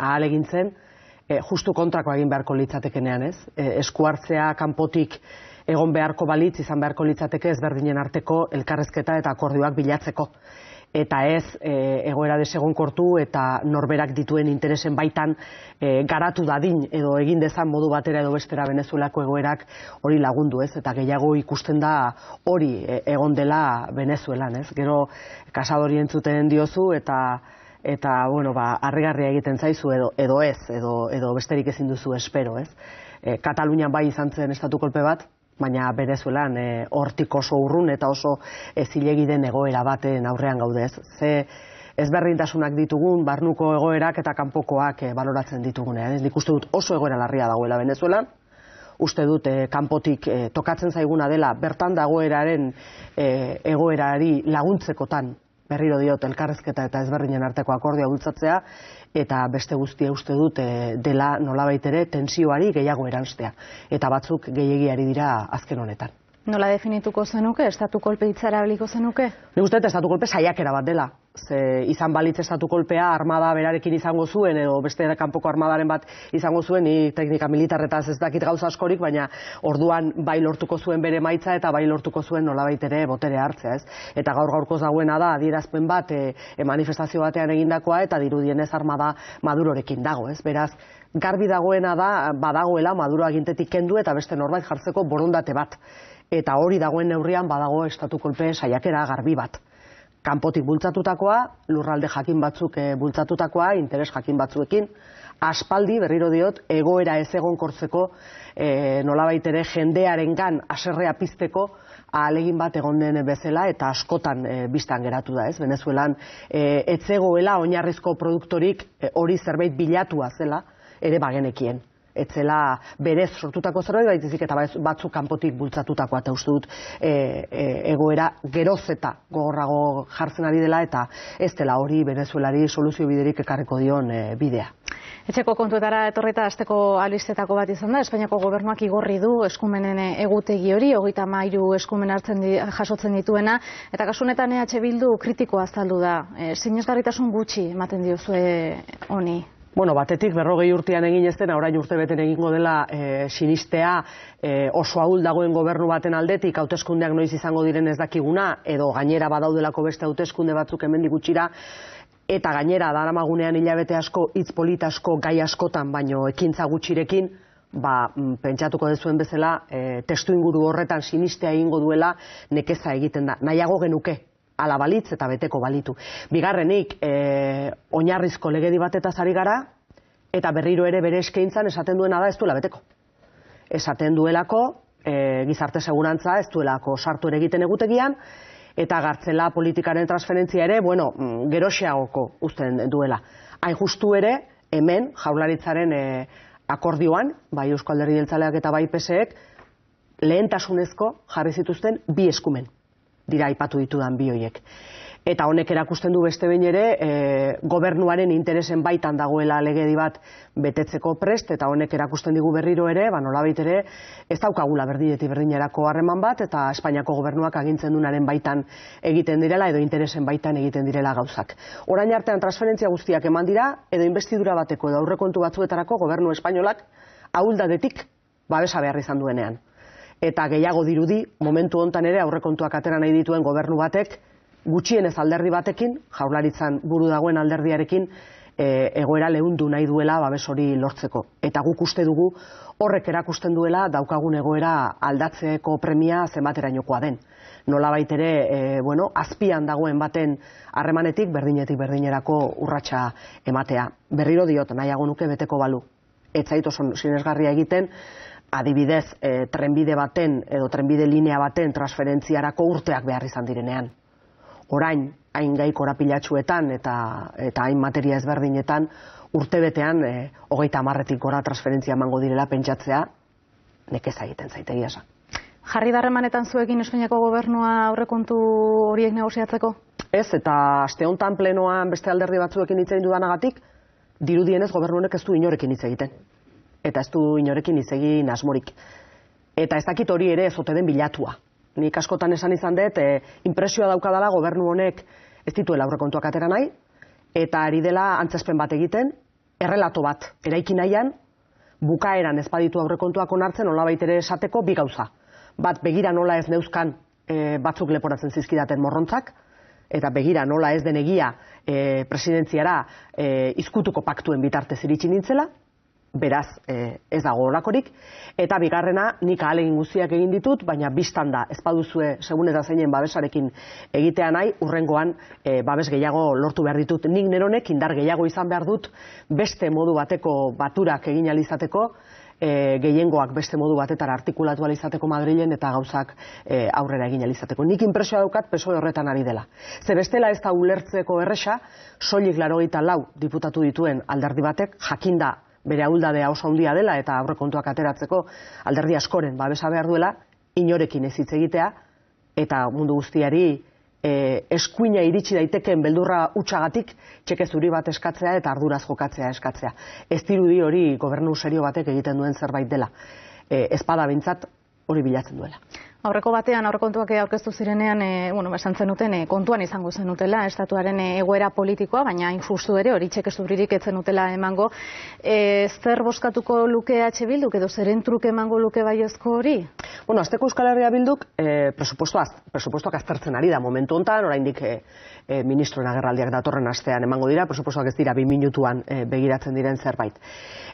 ahalegintzen, justu kontrako egin beharko litzatekenean, ez? Esku hartzea kanpotik egon beharko balitz, izan beharko litzateke ezberdinen arteko elkarrezketa eta akordioak bilatzeko. Eta ez egoera desegonkortu eta norberak dituen interesen baitan garatu dadin edo egin dezan modu batera edo bestera Venezuelako egoerak hori lagundu, ez? Eta gehiago ikusten da hori egon dela Venezuelan, ez? Gero Casadori entzuten diozu eta bueno, harrigarria egiten zaizu edo ez, edo besterik ezin duzu espero, ez? Katalunian bai izan zen estatu kolpe bat, baina Venezuelan hortik oso urrun eta oso zilegi den egoera baten aurrean gaude, ez? Ze ezberdintasunak ditugun, barnuko egoerak eta kanpokoak baloratzen ditugunean, ez? Nik uste dut oso egoera larria dagoela Venezuelan, uste dut kanpotik tokatzen zaiguna dela bertan dagoeraren egoerari laguntzekotan, berriro diot, elkarrezketa eta ezberdinen arteko akordioa bultzatzea, eta beste guztia uste dut dela nolabait ere tentsioari gehiago eranstea. Eta batzuk gehiagiari dira azken honetan. Nola definituko zenuke? Estatu kolpe hitza erabiliko zenuke? Nik uste dut estatu kolpe saiakera bat dela. Ze izan balitz estatu kolpea armada berarekin izango zuen edo beste kanpoko armadaren bat izango zuen, ni teknika militarretaz ez dakit gauza askorik, baina orduan bai lortuko zuen bere emaitza eta bai lortuko zuen nolabait ere botere hartzea, ez? Eta gaurkoz dagoena da adierazpen bat manifestazio batean egindakoa eta dirudienez armada Madurorekin dago, ez? Beraz, garbi dagoena da badagoela Maduro agintetik kendu eta beste norbait jartzeko borondate bat. Eta hori dagoen neurrian badago estatu kolpe saiakera garbi bat. Kanpotik bultzatutakoa, lurralde jakin batzuk bultzatutakoa, interes jakin batzuekin, aspaldi, berriro diot, egoera ez egonkortzeko nolabait ere jendearengan haserrea pizteko ahalegin bat egon den bezala eta askotan bistan geratu da, ez? Venezuelan ez zegoela oinarrizko produktorik hori zerbait bilatua zela ere bagenekien. Etzela berez sortutako zerbait, baitizik eta batzuk kanpotik bultzatutakoa, eta uste dut egoera geroz eta gogorrago jartzen ari dela eta ez dela hori Venezuelari soluzio biderik ekarriko dion bidea. Etxeko kontuetara etorrita asteko albistetako bat izan da, Espainiako gobernuak igorri du eskumenen egutegi hori, 33 eskumen jasotzen dituena, eta kasu honetan EH Bildu kritikoa azaldu da. Sinesgarritasun gutxi ematen diozue honi? Bueno, batetik 40 urtean egin ez dena, orain urtebeten egingo dela sinistea oso ahul dagoen gobernu baten aldetik, hauteskundeak noiz izango diren ez dakiguna, edo gainera badaudelako beste hauteskunde batzuk hemendik gutxira, eta gainera daramagunean hilabete asko, hitz polit asko, gai askotan, baino ekintza gutxirekin, pentsatuko dezuen bezala, testu inguru horretan sinistea egingo duela nekeza egiten da. Nahiago genuke. Ala balitz eta beteko balitu. Bigarrenik, oinarrizko legedi batetaz ari gara, eta berriro ere bere eskaintzan esaten duena da ez duela beteko. Esaten duelako, gizarte segurantza ez duelako sartu ere egiten egutegian, eta gartzela politikaren transferentzia ere, geroxeagoko uzten duela. Hain justu ere, hemen, jaurlaritzaren akordioan, bai Eusko Alderdi Jeltzaleak eta bai PSek, lehentasunezko jarri zituzten 2 eskumen. Dira aipatu ditudan 2 horiek. Eta honek erakusten du beste behin ere gobernuaren interesen baitan dagoela legedi bat betetzeko prest, eta honek erakusten digu berriro ere, nolabait ere ez daukagula berdinetik berdinerako harreman bat, eta Espainiako gobernuak agintzen dunaren baitan egiten direla edo interesen baitan egiten direla gauzak. Orain artean transferentzia guztiak eman dira, edo inbestidura bateko edo aurrekontu batzuetarako gobernu espainolak ahuldadetik babesa behar izan duenean. Eta gehiago dirudi, momentu hontan ere aurrekontuak atera nahi dituen gobernu batek, gutxienez alderdi batekin, jaurlaritzan buru dagoen alderdiarekin, egoera leundu nahi duela babes hori lortzeko. Eta guk uste dugu horrek erakusten duela daukagun egoera aldatzeko premia zenbaterainokoa den. Nolabait ere, azpian dagoen baten harremanetik, berdinetik berdinerako urratsa ematea. Berriro diot, nahiago nuke beteko balu. Ez zait oso sinesgarria egiten, adibidez, trenbide baten edo trenbide linea baten transferentziarako urteak behar izan direnean. Orain, hain gai korapilatsuetan eta hain materia ezberdinetan, urtebetean 30-etik gora transferentzia emango direla pentsatzea, nekeza egiten zaitegia esan. Jarri da harremanetan zuekin Espainiako gobernua aurrekontu horiek negoziatzeko? Ez, eta aste honetan plenoan beste alderdi batzuekin hitz egin dudanagatik, dirudienez gobernu honek ez du inorekin hitz egiten. Eta ez du inorekin hitz egin asmorik. Eta ez dakit hori ere ez ote den bilatua. Nik askotan esan izan dut, inpresioa daukadala gobernu honek ez dituela aurrekontuak atera nahi, eta ari dela antzezpen bat egiten, errelato bat eraiki nahian, bukaeran ez baditu aurrekontuak onartzen, nolabait ere esateko bi gauza. Bat, begira nola ez neuzkan batzuk leporatzen zizkidaten morrontzak, eta begira nola ez den egia presidentziara izkutuko paktuen bitartez iritsi nintzela, beraz ez dago holakorik, eta bigarrena nik ahalegin guztiak egin ditut, baina bistan da, ez baduzue segun eta zeinen babesarekin egitea nahi, hurrengoan babes gehiago lortu behar ditut. Nik neronek indar gehiago izan behar dut, beste modu bateko baturak egin alizateko, gehiengoak beste modu batetara artikulatu alizateko Madrilen eta gauzak aurrera egin alizateko. Nik inpresioa daukat PSOE horretan ari dela. Ze bestela ez da ulertzeko erresa, soilik 84 diputatu dituen alderdi batek, jakinda bere ahuldadea oso handia dela eta aurrekontuak ateratzeko alderdi askoren babesa behar duela, inorekin ez hitz egitea, eta mundu guztiari eskuina iritsi daitekeen beldurra hutsagatik txeke zuri bat eskatzea eta arduraz jokatzea eskatzea. Ez dirudi hori gobernu serio batek egiten duen zerbait dela. Ezpada behintzat hori bilatzen duela. Aurreko batean, aurrekontuak aurkeztu zirenean, esan zenuten kontuan izango zenutela estatuaren egoera politikoa, baina injustu ere hori txeke zuririk ez zenutela emango. Zer bozkatuko luke EH Bilduk edo zeren truke emango luke baiezko hori? Azteko Euskal Herria Bilduk presupuestoak aztertzen ari da momentu honetan, oraindik ministroen agerraldiak datorren astean emango dira, presupuestoak ez dira 2 minutuan begiratzen diren zerbait.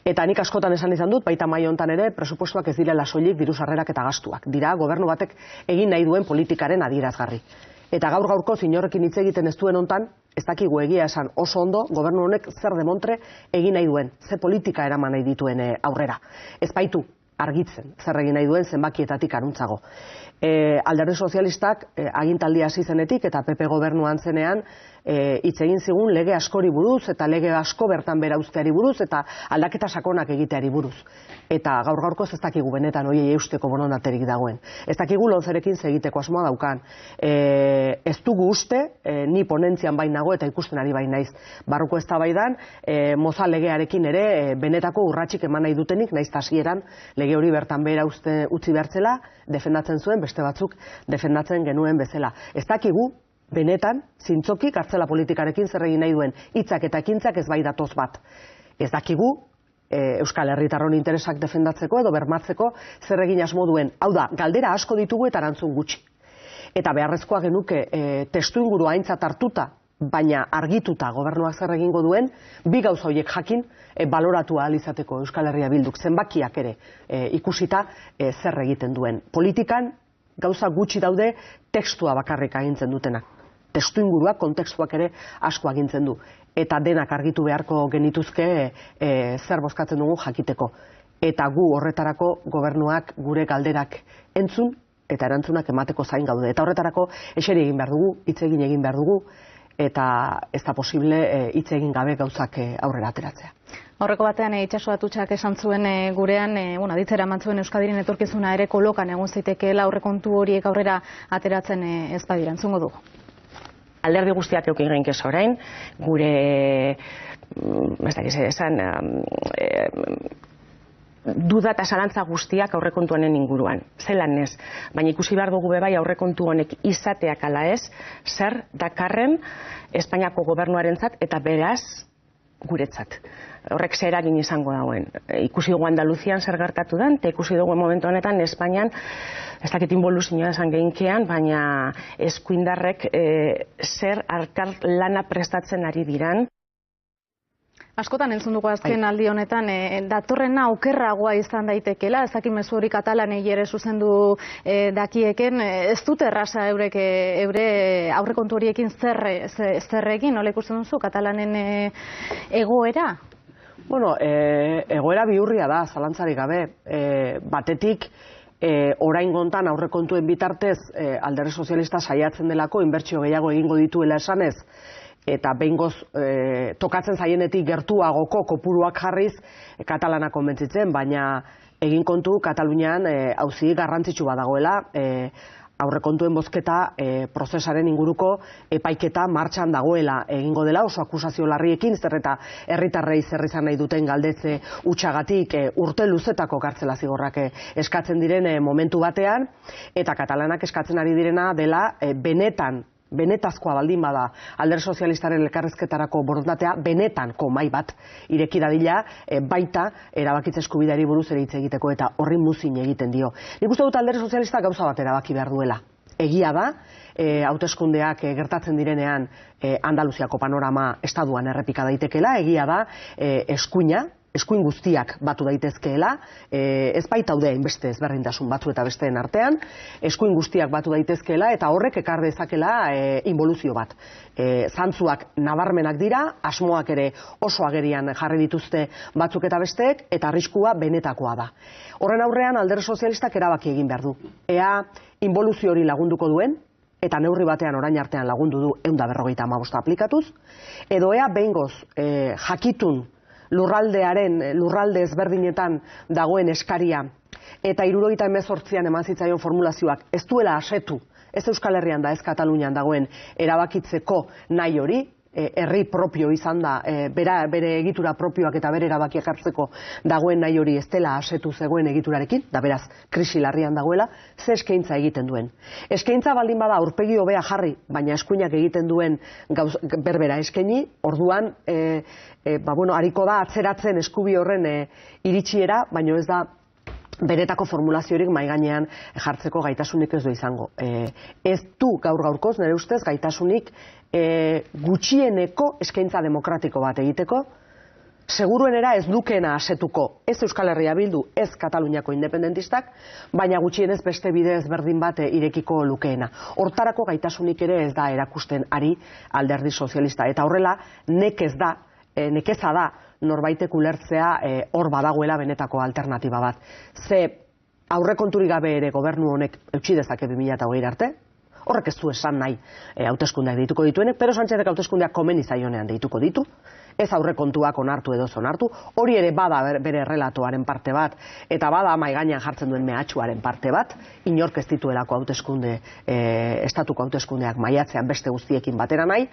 Eta nik askotan esan izan dut, baita mai honetan ere, presupuestoak ez direla soilik diru sarrerak eta gastuak. Dira, gobernu batek egin nahi duen politikaren adierazgarri. Eta gaur-gaurko inorrekin hitz egiten ez duen honetan, ez dakigu egia esan oso ondo, gobernu honek zer demontre egin nahi duen, ze politika eraman nahi dituen aurrera. Ez baitu argitzen, zer egin nahi duen zenbakietatik aruntzago. Alderdi sozialistak agintaldia hasi zenetik eta PP gobernuan zenean hitz egin zigun lege askori buruz eta lege asko bertan bera uzteari buruz eta aldaketa sakonak egiteari buruz. Eta gaur-gaurkoz ez dakigu benetan horiei eusteko borondaterik dagoen. Ez dakigu lomcerekin egiteko asmoa daukan. Ez dugu uste, ni ponentzian bain nago eta ikusten ari bain naiz. Barruko eztabaidan moza legearekin ere benetako urratsik eman nahi dutenik, naiz hasieran lege hori bertan bera utzi behartzela, defendatzen zuen, beste batzuk defendatzen genuen bezala. Ez dakigu benetan, zintzoki, kartzela politikarekin zer egin nahi duen hitzak eta ekintzak ez bai datoz bat. Ez dakigu Euskal Herritarron interesak defendatzeko edo bermatzeko zer egin asmo duen. Hau da, galdera asko ditugu eta erantzun gutxi. Eta beharrezkoa genuke testuingurua aintzat hartuta, baina argituta gobernuak zer egingo duen, bi gauza horiek jakin baloratu ahal izateko Euskal Herria Bilduk zenbakiak ere ikusita zer egiten duen. Politikan gauza gutxi daude tekstua bakarrik agintzen dutenak. Testuinguruak, kontekstuak ere asko agintzen du. Eta denak argitu beharko genituzke zer bozkatzen dugu jakiteko. Eta gu horretarako gobernuak gure galderak entzun eta erantzunak emateko zain gaude. Eta horretarako eseri egin behar dugu, hitz egin behar dugu, eta ez da posible hitz egin gabe gauzak aurrera ateratzea. Aurreko batean Itxaso Atutxak esan zuen gurean, aditzera eman zuen Euskadiren etorkizuna ere kolokan egon zitekeela aurrekontu horiek aurrera ateratzen ez badira. Entzungo dugu. Alderdi guztiak eukin genkez orain, gure, ez dakiz esan, duda eta zalantza guztiak aurrekontu honen inguruan. Zelan ez, baina ikusi behar dugu bebai aurrekontu honek izateak ala ez, zer dakarren Espainiako gobernuarentzat eta beraz guretzat. Horrek zer eragin izango dauen. Ikusi dugu Andaluzian zer gertatu den, eta ikusi dugu momentu honetan Espainian, ez dakit inboluzioa esan geinkean, baina eskuindarrek zer arkar lana prestatzen ari diran. Askotan entzun dugu azken aldi honetan, datorrena okerragoa izan daitekeela, ez dakit mezu hori katalanei ere zuzendu dakieken, ez dute erraza eure aurrekontu horiekin zer egin, nola ikusten duzu katalanen egoera? Egoera bihurria da, zalantzarik gabe. Batetik, orain gontan aurrekontuen bitartez Alderdi Sozialista saiatzen delako inbertsio gehiago egingo dituela esanez, eta behingoz tokatzen zaienetik gertuagoko kopuruak jarriz katalana konbentzitzen, baina egin kontu Katalunian auzi garrantzitsu badagoela, aurrekontuen bozketa prozesaren inguruko epaiketa martxan dagoela egingo dela, oso akusazio larriekin, zer eta herritarrei zer izan nahi duten galdetze hutsagatik urte luzetako kartzela zigorrak eskatzen diren momentu batean, eta katalanak eskatzen ari direna dela benetan benetazkoa baldin bada Alderdi Sozialistaren elkarrizketarako borondatea, benetanko mahai bat ireki dadila, baita erabakitze eskubideari buruz ere hitz egiteko, eta horri muzin egiten dio. Nik uste dut Alderdi Sozialistak gauza bat erabaki behar duela. Egia da, hauteskundeak gertatzen direnean Andaluziako panorama estatuan errepika daitekela, egia da, eskuin guztiak batu daitezkeela, ez baitaude hainbeste ezberdintasun batzu eta besteen artean, eskuin guztiak batu daitezkeela eta horrek ekar dezakela inboluzio bat. Zantzuak nabarmenak dira, asmoak ere oso agerian jarri dituzte batzuk eta besteek, eta arriskua benetakoa da. Horren aurrean Alderdi Sozialistak erabaki egin behar du. Ea inboluzio hori lagunduko duen, eta neurri batean orain artean lagundu du 155 aplikatuz, edo ea behingoz jakitun lurralde ezberdinetan dagoen eskaria eta 78an eman zitzaion formulazioak ez duela asetu, ez Euskal Herrian da, ez Katalunian dagoen erabakitzeko nahi hori, herri propio izan da, bere egitura propioak eta bere erabakiak hartzeko dagoen nahi hori ez dela asetu zegoen egiturarekin, da beraz krisi larrian dagoela, ze eskaintza egiten duen. Eskaintza baldin bada aurpegi hobea jarri, baina eskuinak egiten duen berbera eskaini, orduan hariko da atzeratzen eskubi horren iritsiera, baino ez da benetako formulaziorik mahai gainean jartzeko gaitasunik ez du izango. Ez du gaur-gaurkoz, nire ustez, gaitasunik gutxieneko eskaintza demokratiko bat egiteko, seguruenera ez dukeena asetuko ez Euskal Herria Bildu, ez Kataluniako independentistak, baina gutxienez beste bide ezberdin bat irekiko lukeena. Hortarako gaitasunik ere ez da erakusten ari Alderdi Sozialista, eta horrela nekeza da norbaitek ulertzea hor badagoela benetako alternatiba bat. Ze aurrekonturik gabe ere gobernu honek eutsi dezake 2020 arte, horrek ez du esan nahi hauteskundeak deituko dituenek, Pedro Sánchezek hauteskundeak komeni zaionean deituko ditu, ez aurrekontuak onartu edo onartu, hori ere bada bere relatoaren parte bat, eta bada mahai gainean jartzen duen mehatxuaren parte bat, inork ez dituelako estatuko hauteskundeak maiatzean beste guztiekin batera nahi,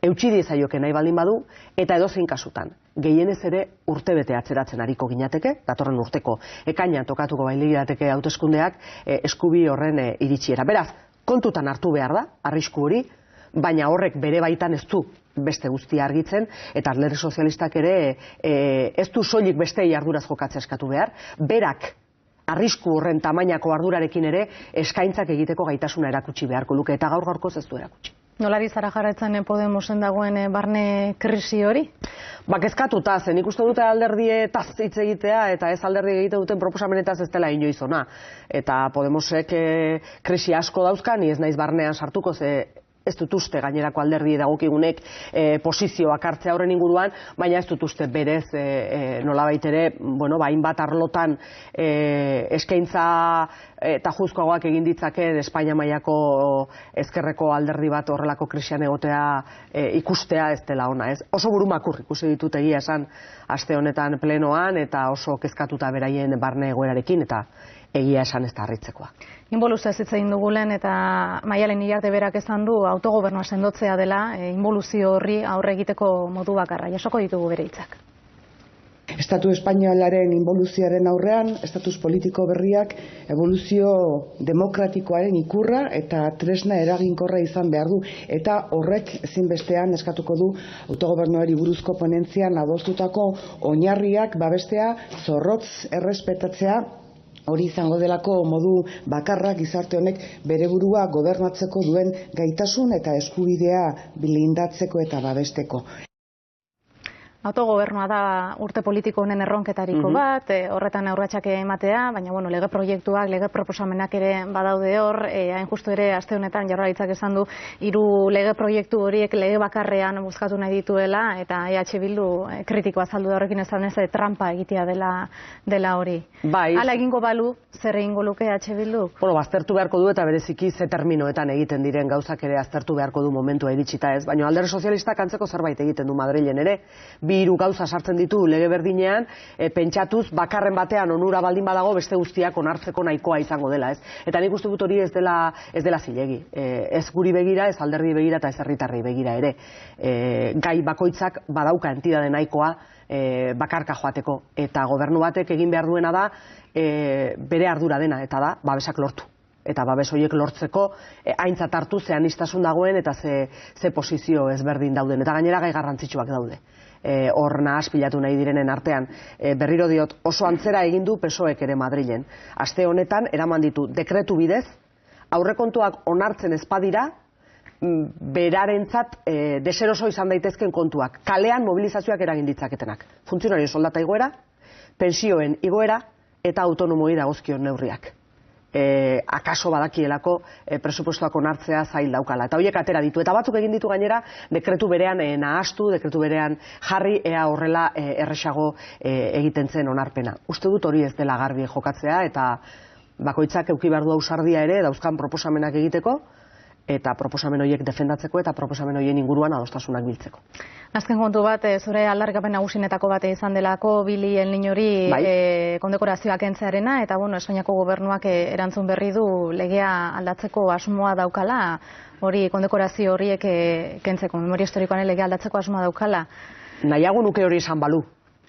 eutsi diezaioke nahi baldin badu, eta edozein kasutan, gehienez ere urtebete atzeratzen ariko ginateke, datorren urteko ekainean tokatuko bailirateke hauteskundeak eskubi horren iritsiera. Beraz, kontutan hartu behar da, arrisku hori, baina horrek bere baitan ez du beste guztia argitzen, eta Alderdi Sozialistak ere ez du soilik bestei arduraz jokatzea eskatu behar, berak arrisku horren tamainako ardurarekin ere eskaintzak egiteko gaitasuna erakutsi beharko luke, eta gaur-gaurkoz ez du erakutsi. Nolari zara jarraitzen Podemosen dagoen barne krisi hori? Kezkatuta, zen ikusten dute alderdietaz hitz egitea eta ez alderdi egite duten proposamenetaz ez dela inoiz ona. Eta Podemosek krisi asko dauzka, ni ez naiz barnean sartuko, ze ez dut uste gainerako alderdi dagokigunek posizioak hartzea horren inguruan, baina ez dut uste berez nolabait ere, hainbat arlotan eskaintza eta juzkoagoak egin ditzake Espainia mailako ezkerreko alderdi bat horrelako krisian egotea ikustea ez dela ona, ez? Oso burumakur ikusi ditut egia esan aste honetan plenoan eta oso kezkatuta beraien barne egoerarekin eta egia esan ez da harritzekoa. Inboluzioa hitz egin dugu lehen eta Maialen Iriarte berak esan du autogobernua sendotzea dela inboluzio horri aurre egiteko modu bakarra. Jasoko ditugu bere hitzak. Estatu espainolaren inboluzioaren aurrean, estatus politiko berriak eboluzio demokratikoaren ikurra eta tresna eraginkorra izan behar du. Eta horrek ezinbestean eskatuko du autogobernuari buruzko ponentzian adostutako oinarriak babestea, zorrotz errespetatzea, hori izango delako modu bakarra gizarte honek bere burua gobernatzeko duen gaitasun eta eskubidea blindatzeko eta babesteko. Autogobernua da urte politiko honen erronketariko bat, horretan urratsak ematea, baina lege proiektuak, lege proposamenak ere badaude hor, hain justu ere aste honetan Jaurlaritzak esan du 3 lege proiektu horiek lege bakarrean bozkatu nahi dituela, eta EH Bildu kritikoa azaldu da horrekin esan ez trampa egitea dela hori. Hala egingo balu, zer egingo luke EH Bildu? Aztertu beharko du eta bereziki ze terminoetan egiten diren gauzak ere aztertu beharko du momentua iritsita ez, baina Alderdi Sozialistak antzeko zerbait egiten du Madrilen ere, 2 gauza sartzen ditu lege berdinean, pentsatuz bakarren batean onura baldin badago beste guztiak onartzeko nahikoa izango dela, ez? Eta nik uste dut hori ez dela zilegi. Ez guri begira, ez alderdi begira eta ez herritarrei begira ere. Gai bakoitzak badauka entidade nahikoa bakarka joateko, eta gobernu batek egin behar duena da bere ardura dena, eta da babesak lortu. eta babes horiek lortzeko aintzat hartu ze aniztasun dagoen eta ze posizio ezberdin dauden. Eta gainera gai garrantzitsuak daude. Hor nahaspilatu nahi direnen artean. Berriro diot, oso antzera egin du PSOEk ere Madrilen. Aste honetan eraman ditu dekretu bidez, aurrekontuak onartzen ez badira, berarentzat deseroso izan daitezken kontuak. Kalean mobilizazioak eragin ditzaketenak. Funtzionario soldata igoera, pensioen igoera eta autonomoi dagozkion neurriak. Akaso badakielako presupuestoak onartzea zail daukala. Eta horiek atera ditu. Eta batzuk egin ditu gainera, dekretu berean nahastu, dekretu berean jarri, ea horrela erresago egiten zen onarpena. Uste dut hori ez dela garbi jokatzea, eta bakoitzak eduki behar du ausardia ere, dauzkan proposamenak egiteko, eta proposamen horiek defendatzeko eta proposamen horien inguruan adostasunak biltzeko. Azken kontu bat, zure aldarrikapen nagusienetako bat izan delako Bili El Niñori kondekorazioak kentzearena, eta Espainiako gobernuak erantzun berri du legea aldatzeko asmoa daukala, hori kondekorazio horiek kentzeko, memoria historikoaren legea aldatzeko asmoa daukala. Nahiago nuke hori esan balu.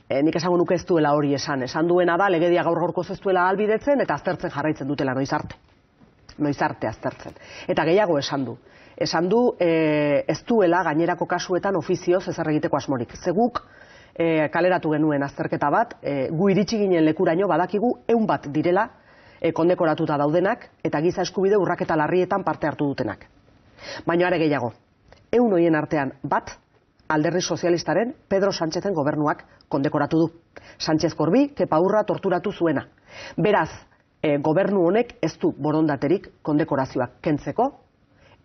Nik esango nuke ez duela hori esan. Esan duena da, legedia gaur gaurkoz ez duela ahalbidetzen eta aztertzen jarraitzen dutela noiz arte aztertzen. Eta gehiago esan du. Esan du ez duela gainerako kasuetan ofizioz ezer egiteko asmorik. Zeguk kaleratu genuen azterketa bat, gu iritsi ginen lekuraino badakigu 100 bat direla kondekoratuta daudenak eta giza eskubide urraketa larrietan parte hartu dutenak. Baina are gehiago, 100 horien artean bat Alderdi Sozialistaren Pedro Sánchezen gobernuak kondekoratu du. Sánchez Korbi, Kepa Urra torturatu zuena. Beraz, gobernu honek ez du borondaterik kondekorazioak kentzeko,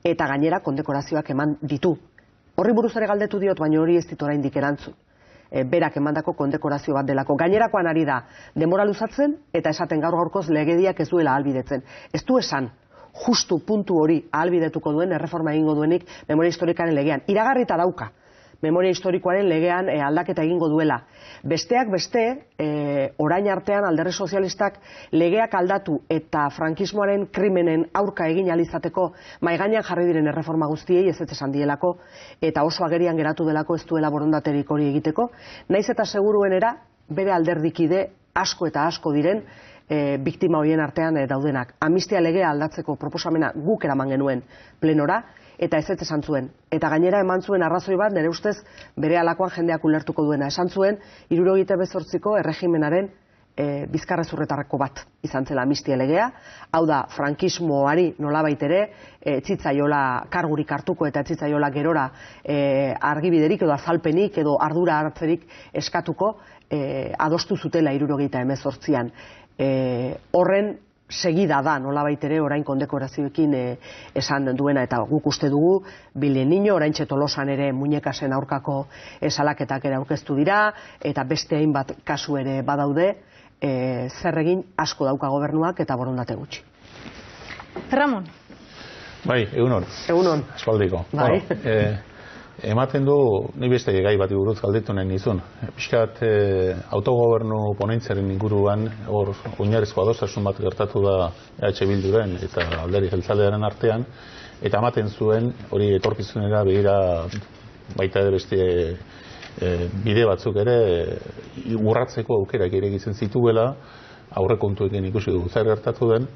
eta gainera kondekorazioak eman ditu. Horri buruz ere galdetu diot, baina hori ez dit oraindik erantzun. Berak emandako kondekorazio bat delako. Gainerakoan ari da denbora luzatzen eta esaten gaur gaurkoz legediak ez duela ahalbidetzen. Ez du esan justu puntu hori ahalbidetuko duen erreforma egingo duenik memoria historikaren legean. Iragarrita dauka memoria historikoaren legean aldaketa egingo duela. Besteak beste, orain artean Alderdi Sozialistak legeak aldatu eta frankismoaren krimenen aurka egin alizateko maigainan jarri diren erreforma guztiei ez esan dielako eta oso agerian geratu delako ez duela borondaterik hori egiteko. Naiz eta seguruenera bere alderdikide asko eta asko diren biktima horien artean daudenak. Amnistia legea aldatzeko proposamena guk eraman genuen plenora, eta ez esan zuen. Eta gainera eman zuen arrazoi bat, nire ustez, bere alakoan jendeak ulertuko duena. Esan zuen, 78ko erregimenaren bizkarrezurretarako bat izan zela amnistia legea. Hau da, frankismoari nolabait ere, txitzaiola kargurik hartuko eta txitzaiola gerora argibiderik edo azalpenik edo ardura hartzerik eskatuko adostu zutela 78an. Horren segida da, nolabait ere orain kondekorazioekin esan duena, eta guk uste dugu Bili El Niño, orain Tolosan ere muñekasen aurkako salaketak ere aurkeztu dira, eta beste hainbat kasu ere badaude, zer egin asko dauka gobernuak eta borondate gutxi. Ramon. Bai, egunon. Egunon. Aspaldiko. Bai. Ematen du, ni beste gai bati buruz galdetu nahi nizun. Piskat autogobernu ponentziaren inguruan, hor oinarrizko adostasun bat gertatu da EH Bilduren eta Alderdi Jeltzalearen artean, eta ematen zuen, hori etorkizunera begira baita ere beste bide batzuk ere urratzeko aukerak ere egiten zituela, aurrekontuekin ikusi dugu zer gertatu den,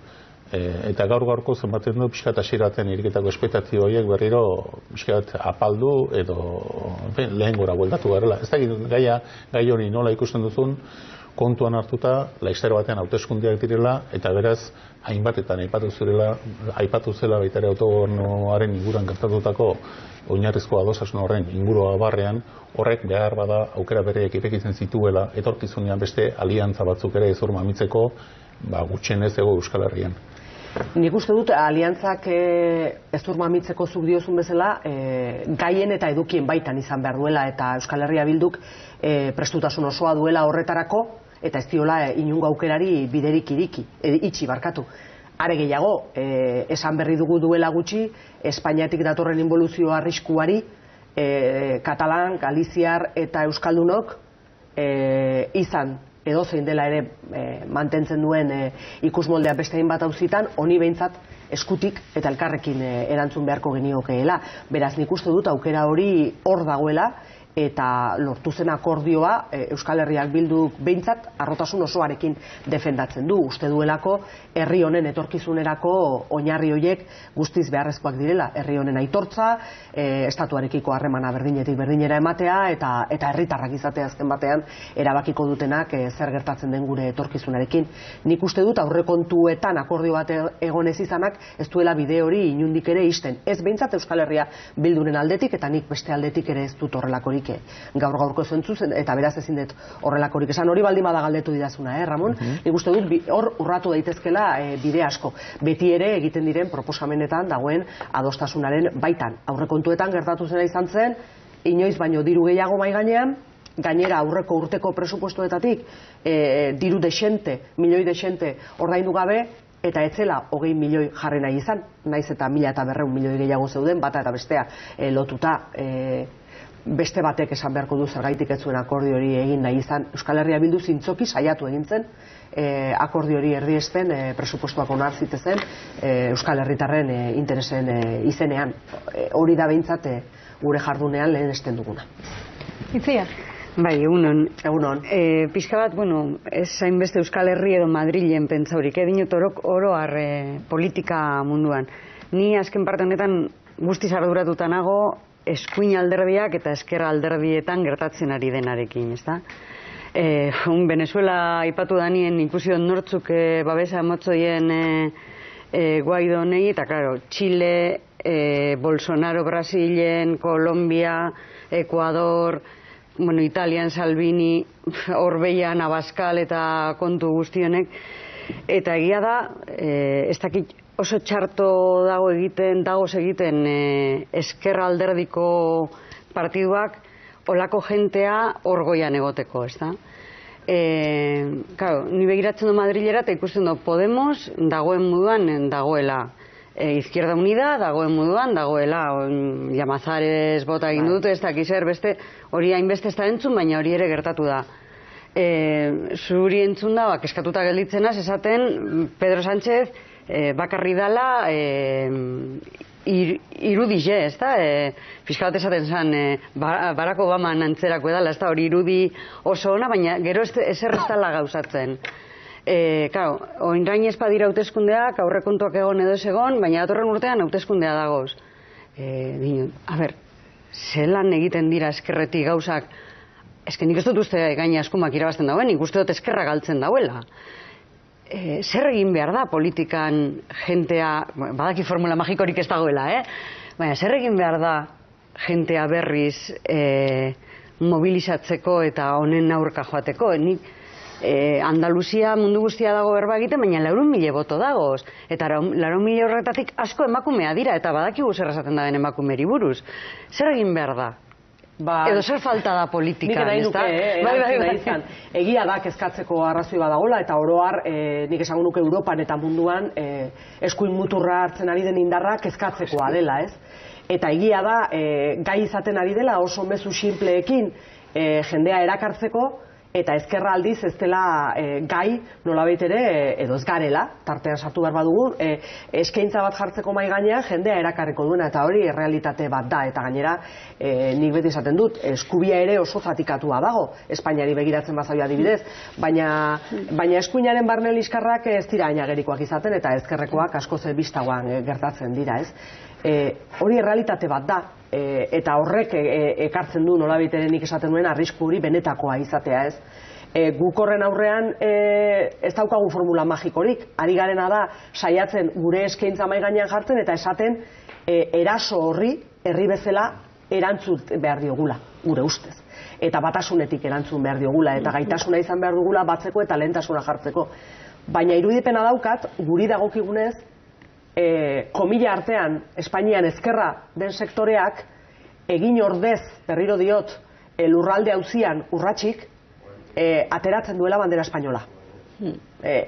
eta gaur gaurko zenbaten du pixkat hasieraten iriketako espektatio horiek berriro pixkat apaldu edo lehen gora bueltatu garela. Ez da gai hori nola ikusten duzun, kontuan hartuta laster batean hauteskundeak direla eta beraz hainbatetan aipatu zela baita ere autogobernuaren inguruan gertatutako oinarrizko adostasun horren ingurua barrean horrek behar bada aukera bereek irekitzen zituela etorkizunean beste aliantza batzuk ere ezur mamitzeko gutxienez ego Euskal Herrian. Nik uste dut, aliantzak ezur mamitzeko zuk diozun bezala, gaien eta edukien baitan izan behar duela, eta Euskal Herria Bilduk prestutasun osoa duela horretarako, eta ez diola inungo aukerari biderik itxi barkatu. Are gehiago, esan berri dugu duela gutxi, Espainiatik datorren involuzio arriskuari, Katalan, Galiziar eta Euskaldunok izan edozein dela ere mantentzen duen ikusmoldea beste hainbat auzitan, honi behintzat eskutik eta elkarrekin erantzun beharko geniokeela. Beraz, nik uste dut aukera hori hor dagoela, eta lortu zen akordioa Euskal Herriak Bilduk behintzat harrotasun osoarekin defendatzen du. Uste duelako herri honen etorkizunerako oinarri horiek guztiz beharrezkoak direla. Herri honen aitortza, estatuarekiko harremana berdinetik berdinera ematea eta herritarrak izatea azken batean erabakiko dutenak zer gertatzen den gure etorkizunarekin. Nik uste dut aurrekontuetan akordio bat egon ez izanak ez duela bide hori inundik ere isten. Ez behintzat Euskal Herria Bilduren aldetik eta nik beste aldetik ere ez dut horrelakorik gaur-gaurko zentzuz, eta beraz ezin dut horrelakorik esan. Hori baldin bada galdetu didazuna, Ramon? Nik uste dut hor urratu daitezkela bide asko. Beti ere egiten diren proposamenetan dagoen adostasunaren baitan. Aurrekontuetan gertatu zena izan zen, inoiz baino diru gehiago mahai gainean, gainera aurreko urteko presupuestoetatik diru desente, milioi desente ordaindu gabe, eta etzela 20 milioi jarri nahi izan, naiz eta 1.200 milioi gehiago zeuden, bata eta bestea lotuta. Beste batek esan beharko du zergaitik ez zuen akordio hori egin nahi izan. Euskal Herria Bildu zintzoki saiatu egin zen akordio hori erdiesten presupuestoak onar zitezen Euskal Herritarren interesen izenean. Hori da behintzat gure jardunean lehen esten duguna. Itziar? Bai, egunon. Egunon. Pixka bat, ez hainbeste Euskal Herri edo Madrilen pentsaurik, dinot oroar politika munduan. Ni azken parte honetan guztiz arduratuta nago eskuin alderdiak eta ezker alderdietan gertatzen ari denarekin, ezta? Venezuela aipatu danien ikusi nortzuk babesa emotzoien Guaido honei, eta claro, Chile, Bolsonaro Brasilen, Colombia, Ecuador, Italian Salvini, Orbeian, Abascal eta kontu guztionek, eta egia da, ez dakit oso txarto dagoz egiten ezker alderdiko partiduak olako jentea orgoian egoteko, ez da? Ni begiratzen du Madrilera eta ikusten du Podemos dagoen moduan dagoela. Izquierda Unida dagoen moduan dagoela. Llamazares bota egin dut, ez dakiz beste hori hainbeste ez da entzun, baina hori ere gertatu da. Zuri entzun da, eskatuta gelditzenaz, esaten Pedro Sánchez bakarri dala irudize, ez da? Fiskalat esaten zen Barack Obama antzerako edala, ez da? Hori irudi oso ona, baina gero ezer ez dala gauzatzen. Oinrain ez badira hauteskundeak, aurrekontuak egon edo ez egon, baina datorren urtean hauteskundea dagoz. Zelan egiten dira eskerretik gauzak, nik ez dut uste gaina eskumak irabazten dauen, nik uste dut eskerra galtzen dauela. Zer egin behar da politikan jentea, badaki formula magikorik ez dagoela, baina zer egin behar da jentea berriz mobilizatzeko eta honen aurka joateko? Andaluzia mundu guztia dago berba egiten, baina 400.000 boto dagoz. Eta 400.000 horretatik asko emakumea dira, eta badakigu zer esaten da den emakumeri buruz. Zer egin behar da? Edo zer falta da politikan, ez da? Bai. Egia da kezkatzeko arrazoi badagola, eta oroar, nik esango nuke Europan eta munduan eskuin muturra hartzen ari den indarra kezkatzekoa dela, ez? Eta egia da, gai izaten ari dela oso mezu sinpleekin jendea erakartzeko, eta ezkerra aldiz ez dela gai nolabait ere, edo ez garela, tartean sartu behar badugu, eskaintza bat jartzeko mai gainean jendea erakarriko duena, eta hori errealitate bat da, eta gainera nik beti esaten dut, eskubia ere oso zatikatua dago, Espainiari begiratzen bazaio adibidez, baina eskuinaren barne liskarrak ez dira ainagerikoak izaten, eta ezkerrekoak askoz bistagoan gertatzen dira, ez? Hori errealitate bat da, eta horrek ekartzen du nolabait ere nik esaten duen arrisku hori benetakoa izatea, ez? Guk horren aurrean ez daukagu formula magikorik, ari garena da saiatzen gure eskaintza mahai gainean jartzen eta esaten eraso horri herri bezala erantzun behar diogula, gure ustez. Eta batasunetik erantzun behar diogula, eta gaitasuna izan behar dugula batzeko eta lehentasuna jartzeko. Baina irudipena daukat, guri dagokigunez, komila artean Espainian ezkerra den sektoreak egin ordez, berriro diot, lurralde auzian urratsik ateratzen duela bandera espainola.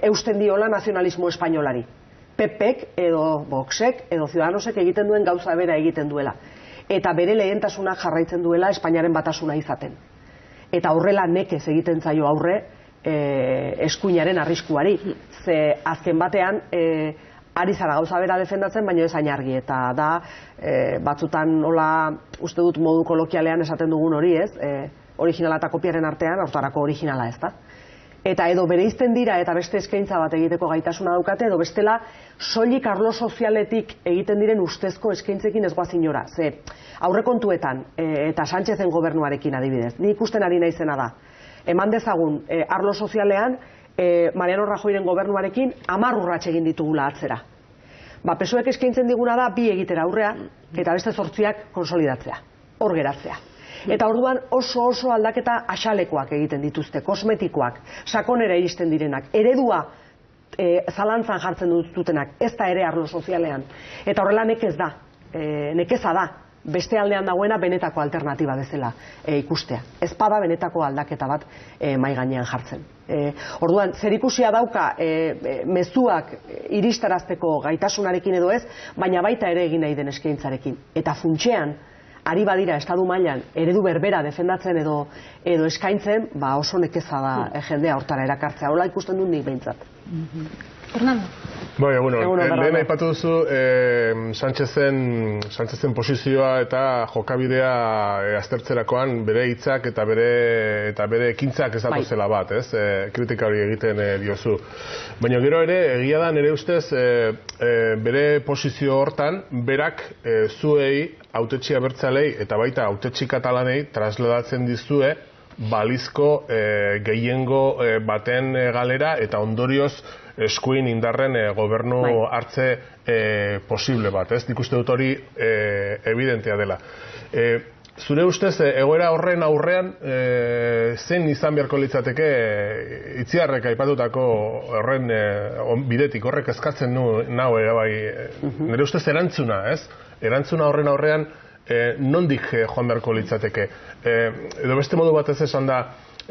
Eusten diola nazionalismo espainolari. PPek edo Voxek edo Ciudadanosek egiten duen gauza bera egiten duela. Eta bere lehentasunak jarraitzen duela Espainiaren batasuna izaten. Eta horrela nekez egiten zaio aurre eskuinaren arriskuari. Ze azken batean ari zara gauza bera defendatzen, baina ez hain argi, eta da, batzutan nola, uste dut modu kolokialean esaten dugun hori, ez? Originala eta kopiaren artean, hortarako originala ez da. Eta edo bereizten dira eta beste eskaintza bat egiteko gaitasuna daukate, edo bestela soilik arlo sozialetik egiten diren ustezko eskaintzekin ez goaz inora. Ze aurrekontuetan eta Sánchezen gobernuarekin adibidez, ni ikusten ari naizena da. Eman dezagun arlo sozialean Mariano Rajoyren gobernuarekin 10 urrats egin ditugula atzera. PSOEk eskaintzen diguna da 2 egitera aurrea eta beste 8 konsolidatzea, hor geratzea. Eta orduan oso aldaketa axalekoak egiten dituzte, kosmetikoak, sakonera iristen direnak, eredua zalantzan jartzen dutenak, ez da ere arlo sozialean. Eta horrela nekeza da, beste aldean dagoena benetako alternatiba bezala ikustea. Ez bada benetako aldaketa bat mahai gainean jartzen. Orduan, zer ikusia dauka mezuak iristarazteko gaitasunarekin edo ez, baina baita ere egin nahi den eskaintzarekin. Eta funtsean, ari badira estadu mailan eredu berbera defendatzen edo eskaintzen, oso nekeza da jendea hortara erakartzea. Hola ikusten dut nik behintzat. Fernando. Lehen aipatu duzu Sánchezen posizioa eta jokabidea aztertzerakoan bere hitzak eta bere ekintzak ez datozela bat, ez? Kritika hori egiten diozu. Baina gero ere, egia da nire ustez bere posizio hortan, berak zuei, hautetxi abertzalei eta baita hautetxi katalanei trasladatzen dizue balizko gehiengo baten galera eta ondorioz eskuin indarren gobernu hartze posible bat, ez? Nik uste dut hori evidentea dela. Zure ustez, egoera horren aurrean, zein izan beharko litzateke Itziarrek aipatutako horren bidetik, horrek eskatzen nau ere bai, nire ustez erantzuna, ez? Erantzuna horren aurrean, nondik joan beharko litzateke. Edo beste modu batez esan da,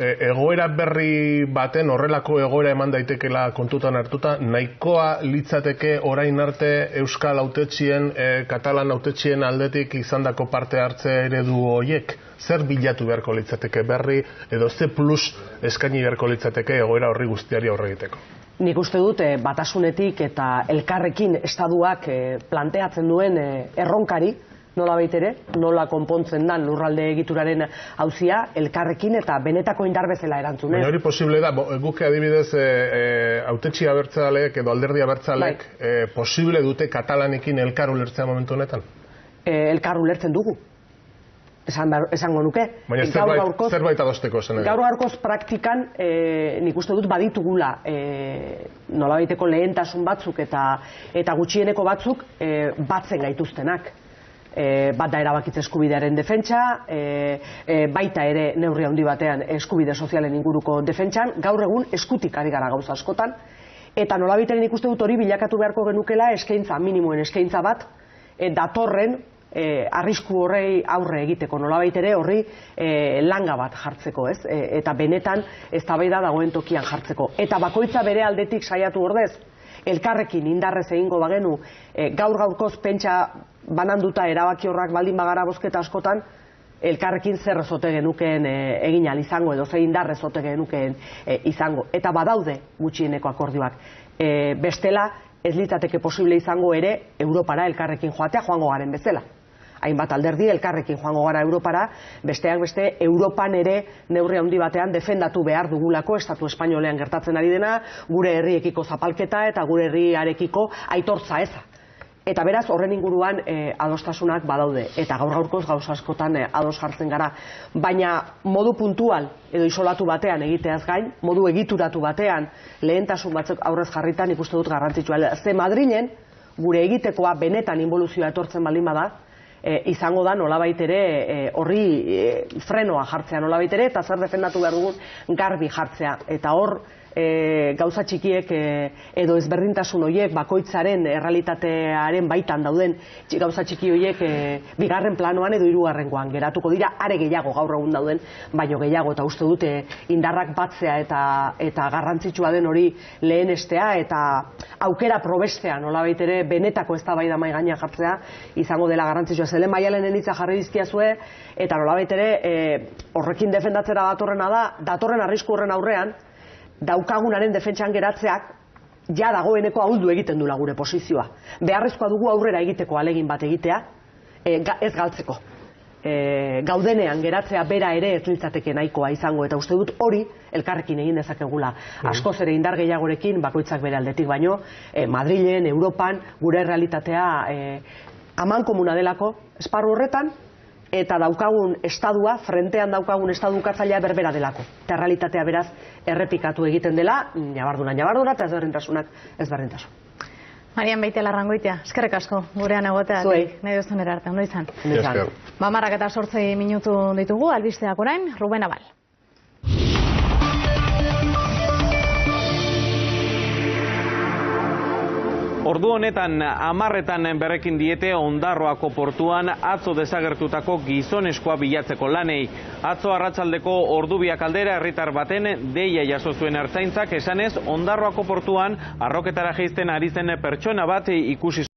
egoera berri baten horrelako egoera eman daitekela kontutan hartuta, nahikoa litzateke orain arte Euskal hautetxien, Katalan hautetxien aldetik izandako parte hartze eredu horiek? Zer bilatu beharko litzateke berri, edo ze plus eskaini beharko litzateke egoera horri guztiari aurre egiteko? Nik uste dut batasunetik eta elkarrekin estaduak planteatzen duen erronkari, nola baitere, nola konpontzen dan lurralde egituraren auzia, elkarrekin eta benetako indar bezala erantzunez. Baina hori posible da, guke adibidez hautetxi abertzaleek edo alderdi abertzaleek posible dute katalanekin elkar ulertzea momentu honetan? Elkar ulertzen dugu. Esango nuke. Baina zerbait adosteko zen. Gaur gaurkoz praktikan nik uste dut baditugula nolabaiteko lehentasun batzuk eta gutxieneko batzuk batzen gaituztenak. Bat da erabakitze eskubidearen defentsa, baita ere neurri handi batean eskubide sozialen inguruko defentsan, gaur egun eskutik ari gara gauza askotan, eta nolabiteren ikuste dut hori bilakatu beharko genukela eskaintza, minimoen eskaintza bat, datorren arrisku horrei aurre egiteko, nolabait ere horri langa bat jartzeko, ez? Eta benetan eztabaida dagoen tokian jartzeko. Eta bakoitza bere aldetik saiatu ordez, elkarrekin indarrez egingo bagenu, gaur gaurkoz pentsa bananduta erabaki horrak baldin bagara bozketa askotan, elkarrekin zer ezote genukeen egin ahal izango, edo zein indarrez ezote genukeen izango. Eta badaude gutxieneko akordioak. Bestela, ez litzateke posible izango ere Europara elkarrekin joatea joango garen bezala. Hainbat alderdi elkarrekin joango gara Europara, besteak beste Europan ere neurri handi batean defendatu behar dugulako Estatu Espainolean gertatzen ari dena, gure herriekiko zapalketa eta gure herriarekiko aitortza eza. Eta beraz, horren inguruan adostasunak badaude, eta gaur gaurkoz gauza askotan ados jartzen gara. Baina modu puntual edo isolatu batean egiteaz gain, modu egituratu batean lehentasun batzuk aurrez jarritan ikuste dut garrantzitsua. Ze Madrilen, gure egitekoa benetan inboluzioa etortzen baldin bada, izango da nolabait ere horri frenoa jartzea nolabait ere, eta zer defendatu behar dugun garbi jartzea. Eta hor, gauza txikiek edo ezberdintasun horiek bakoitzaren errealitatearen baitan dauden gauza txiki horiek bigarren planoan edo hirugarrengoan geratuko dira, are gehiago gaur egun dauden, baino gehiago, eta uste dute indarrak batzea eta garrantzitsua den hori lehenestea eta aukera probestea nolabait ere benetako eztabaida mahai gainean jartzea izango dela garrantzitsua. Zelen Maialenen hitza jarri dizkiazue eta nolabait ere horrekin defendatzera datorrena da, datorren arrisku horren aurrean daukagunaren defentsan geratzeak ja dagoeneko ahuldu egiten dula gure posizioa. Beharrezkoa dugu aurrera egiteko ahalegin bat egitea, ez galtzeko. Gaudenean geratzea bera ere ez litzateke nahikoa izango, eta uste dut hori elkarrekin egin dezakegula. Askoz ere indar gehiagorekin bakoitzak bere aldetik, baino Madrilen, Europan, gure realitatea amankomuna delako esparru horretan, eta daukagun estadua, frentean daukagun estadu ukatzailea berbera delako. Eta realitatea beraz errepikatu egiten dela, ñabarduna, eta ezberdintasunak. Marian Beitialarrangoitia, eskerrik asko gurean egotea. Zuei. Nahi duzun erarte, ondo izan. Esker. 10:08 minutu ditugu, albisteak orain, Ruben Abal. Ordu honetan 10:00 berrekin diete Ondarroako portuan atzo desagertutako gizoneskoa bilatzeko lanei. Atzo arratsaldeko ordu biak aldera herritar baten deia jaso zuen ertzaintzak esanez Ondarroako portuan arroketara jaisten ari zen pertsona bat ikusi